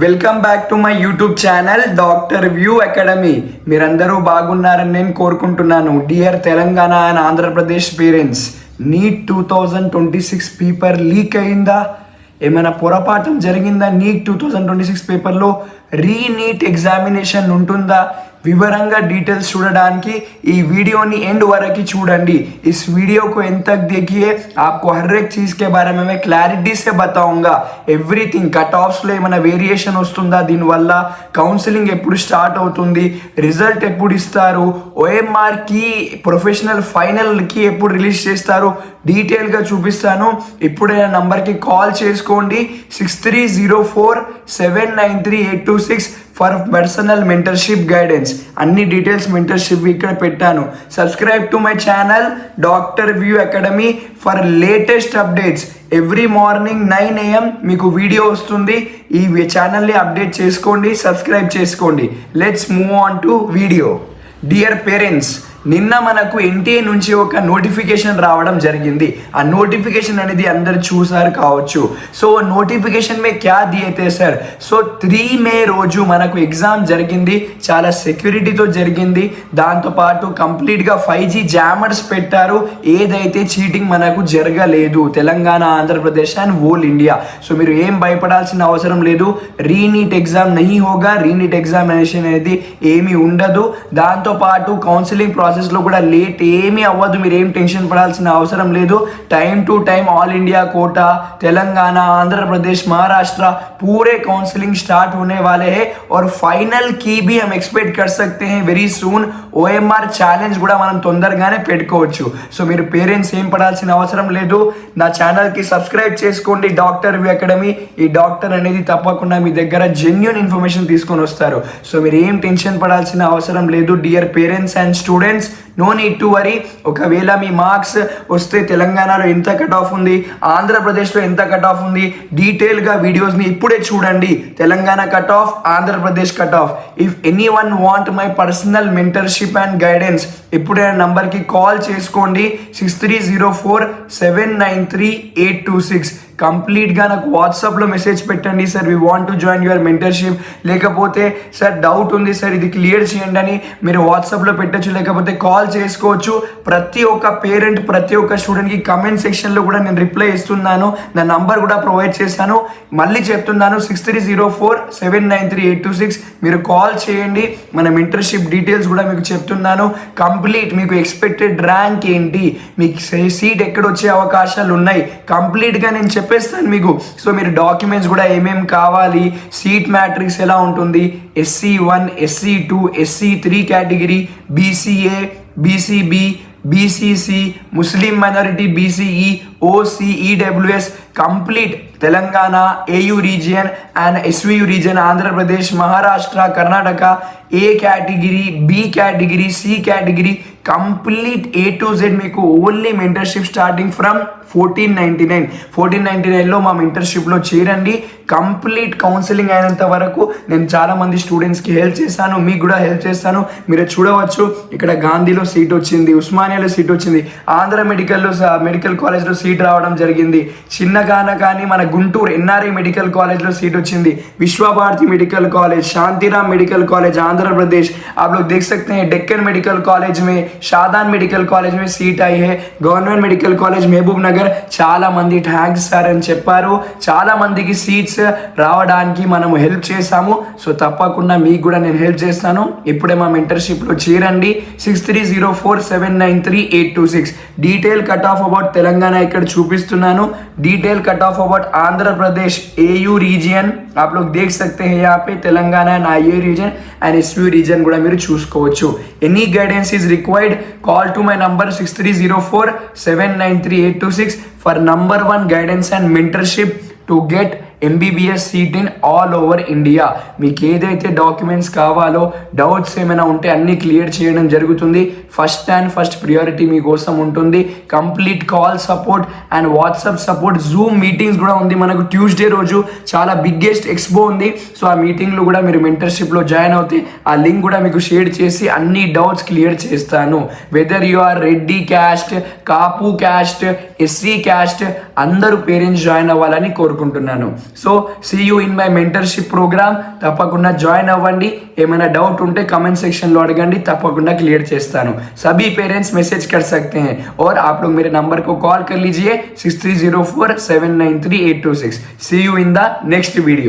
Welcome back to my YouTube channel doctor view academy. మీరందరూ బాగున్నారని నేను కోరుకుంటున్నాను. Dear Telangana and Andhra Pradesh parents, neat 2026 paper leak అయిందా? ఏమైనా పొరపాఠం జరిగిందా? నీట్ 2026 పేపర్లో రీనీట్ ఎగ్జామినేషన్ ఉంటుందా? विवरंगा डिटेल्स చూడడానికి ఈ వీడియోని ఎండ్ వరకు చూడండి. इस वीडियो को एंड तक देखिए. आपको हर एक चीज के बारे में मैं क्लैरिटी से बताऊंगा. एवरीथिंग कट ऑफ्स లో ఏమైనా వేరియేషన్ వస్తుందా, దీని వల్ల కౌన్సిలింగ్ ఎప్పుడు స్టార్ట్ అవుతుంది, రిజల్ట్ ఎప్పుడు ఇస్తారు, ఓఎంఆర్ కి ప్రొఫెషనల్ ఫైనల్ కి ఎప్పుడు రిలీజ్ చేస్తారు, డీటెయిల్ గా చూపిస్తాను. ఇప్పుడే నా నంబర్ కి కాల్ చేసుకోండి 6304793826 ఫర్ పర్సనల్ మెంటర్షిప్ గైడెన్స్. అన్ని డీటెయిల్స్ మెంటర్షిప్ ఇక్కడ పెట్టాను. Subscribe to my channel doctor view academy for latest updates. Every morning 9 AM మీకు వీడియో వస్తుంది. ఈ ఛానల్ని అప్డేట్ చేసుకోండి, సబ్స్క్రైబ్ చేసుకోండి. Let's move on to video. Dear parents, నిన్న మనకు ఎన్టీఏ నుంచి ఒక నోటిఫికేషన్ రావడం జరిగింది. ఆ నోటిఫికేషన్ అనేది అందరు చూసారు కావచ్చు. సో నోటిఫికేషన్ మే క్యా దియేతే సార్? సో 3 మే రోజు మనకు ఎగ్జామ్ జరిగింది, చాలా సెక్యూరిటీతో జరిగింది. దాంతోపాటు కంప్లీట్గా 5G జామర్స్ పెట్టారు. ఏదైతే చీటింగ్ మనకు జరగలేదు Telangana, Andhra Pradesh and whole India. So మీరు ఏం భయపడాల్సిన అవసరం లేదు. రీనీట్ ఎగ్జామ్ నహీ హోగా, రీనీట్ ఎగ్జామినేషన్ అనేది ఏమీ ఉండదు. దాంతోపాటు కౌన్సిలింగ్ ప్రాసెస్ లో కూడా లేట్ ఏమీ అవ్వదు. మీరు ఏం టెన్షన్ పడాల్సిన అవసరం లేదు. Time to time all India quota, Telangana, Andhra Pradesh, Maharashtra पूरे काउंसलिंग स्टार्ट होने वाले हैं और फाइनल की भी हम एक्सपेक्ट कर सकते हैं वेरी सून. OMR ఛాలెంజ్ కూడా మనం తొందరగానే పెట్టుకోవచ్చు. సో మీరు పేరెంట్స్ ఏం పడాల్సిన అవసరం లేదు. నా ఛానల్కి సబ్స్క్రైబ్ చేసుకోండి, డాక్టర్ వ్యూ అకాడమీ. ఈ డాక్టర్ అనేది తప్పకుండా మీ దగ్గర జెన్యూన్ ఇన్ఫర్మేషన్ తీసుకొని వస్తారు. సో మీరు ఏం టెన్షన్ పడాల్సిన అవసరం లేదు. Dear parents and students, no need to worry. ఒకవేళ మీ మార్క్స్ వస్తే తెలంగాణలో ఎంత కట్ ఆఫ్ ఉంది, ఆంధ్రప్రదేశ్లో ఎంత కట్ ఆఫ్ ఉంది, డీటెయిల్గా వీడియోస్ని ఇప్పుడే చూడండి. Telangana cut off, Andhra Pradesh cut off. If any one want my personal mentorship and guidance, ఇప్పుడే నంబర్కి కాల్ చేసుకోండి 6304793826. కంప్లీట్గా నాకు వాట్సాప్లో మెసేజ్ పెట్టండి, sir we want to join your mentorship. లేకపోతే సార్ డౌట్ ఉంది సార్ ఇది క్లియర్ చేయండి అని మీరు వాట్సాప్లో పెట్టచ్చు, లేకపోతే కాల్ చేసుకోవచ్చు. ప్రతి ఒక్క పేరెంట్, ప్రతి ఒక్క స్టూడెంట్కి కమెంట్ సెక్షన్లో కూడా నేను రిప్లై ఇస్తున్నాను. నా నంబర్ కూడా ప్రొవైడ్ చేశాను. మళ్ళీ చెప్తున్నాను 6304793826. మీరు కాల్ చేయండి. మన మెంటర్షిప్ డీటెయిల్స్ కూడా మీకు చెప్తున్నాను. కంప్లీట్ మీకు ఎక్స్పెక్టెడ్ ర్యాంక్ ఏంటి, మీకు సీట్ ఎక్కడ వచ్చే అవకాశాలు ఉన్నాయి, కంప్లీట్గా నేను చెప్పేస్తాను మీకు. సో మీరు డాక్యుమెంట్స్ కూడా ఏమేమి కావాలి, సీట్ మ్యాట్రిక్స్ ఎలా ఉంటుంది, SC1, SC2, SC3 category, BCA, BCB, BCC, Muslim minority, BCE, OC, EWS, complete Telangana, AU region and SVU region, Andhra Pradesh, Maharashtra, Karnataka, A category, B category, C category, complete A to Z మీకు only mentorship starting from 1499లో మా మెంటర్షిప్లో చేరండి. Complete counselling అయినంత వరకు నేను చాలా మంది స్టూడెంట్స్కి హెల్ప్ చేశాను, మీకు కూడా హెల్ప్ చేస్తాను. మీరు చూడవచ్చు ఇక్కడ గాంధీలో సీట్ వచ్చింది, ఉస్మానియాలో సీట్ వచ్చింది, ఆంధ్ర మెడికల్ కాలేజ్లో సీట్ రావడం జరిగింది. చిన్నగాన కానీ మన గుంటూరు NRI మెడికల్ కాలేజ్లో సీట్ వచ్చింది, Vishwabharati medical college, Shantiram medical college Andhra Pradesh. आप लोग देख सकते हैं डेक्कन मेडिकल कॉलेज में, शादान मेडिकल कॉलेज में सीट आई है. गवर्नमेंट मेडिकल कॉलेज महबूब नगर చాలా మంది థ్యాంక్స్ సార్ అని చెప్పారు. చాలా మందికి సీట్స్ రావడానికి మనం హెల్ప్ చేశాము. సో తప్పకుండా మీకు కూడా నేను హెల్ప్ చేస్తాను. ఇప్పుడే మా మెంటర్షిప్లో చేరండి 6304793826. Detail cut off about Telangana ఇక్కడ చూపిస్తున్నాను. Detail cut off about Andhra Pradesh AU region आप लोग देख सकते हैं यहाँ पे. Telangana and AU region and SVU region కూడా మీరు చూసుకోవచ్చు. Any guidance is required, call to my number 6304793826 for number 1 guidance and mentorship to get MBBS seat in all over India. మీకు ఏదైతే డాక్యుమెంట్స్ కావాలో, డౌట్స్ ఏమైనా ఉంటే అన్నీ క్లియర్ చేయడం జరుగుతుంది. ఫస్ట్ ప్రియారిటీ మీకోసం ఉంటుంది. Complete call support and WhatsApp support, Zoom meetings కూడా ఉంది మనకు. ట్యూస్డే రోజు చాలా బిగ్గెస్ట్ ఎక్స్పో ఉంది. సో ఆ మీటింగ్లో కూడా మీరు మెంటర్షిప్లో జాయిన్ అవుతే ఆ లింక్ కూడా మీకు షేర్ చేసి అన్ని డౌట్స్ క్లియర్ చేస్తాను. Whether you are Reddy caste, Kapu caste, SC caste, అందరూ పేరెంట్స్ జాయిన్ అవ్వాలని కోరుకుంటున్నాను. So see you in my mentorship program. తప్పకుండా జాయిన్ అవ్వండి. ఏమైనా డౌట్ ఉంటే కమెంట్ సెక్షన్లో అడగండి, తప్పకుండా క్లిयर చేస్తాను. सभी पेरेंट्स मैसेज कर सकते हैं और आप लोग मेरे नंबर को कॉल कर लीजिए 6304793826. See you in the next video.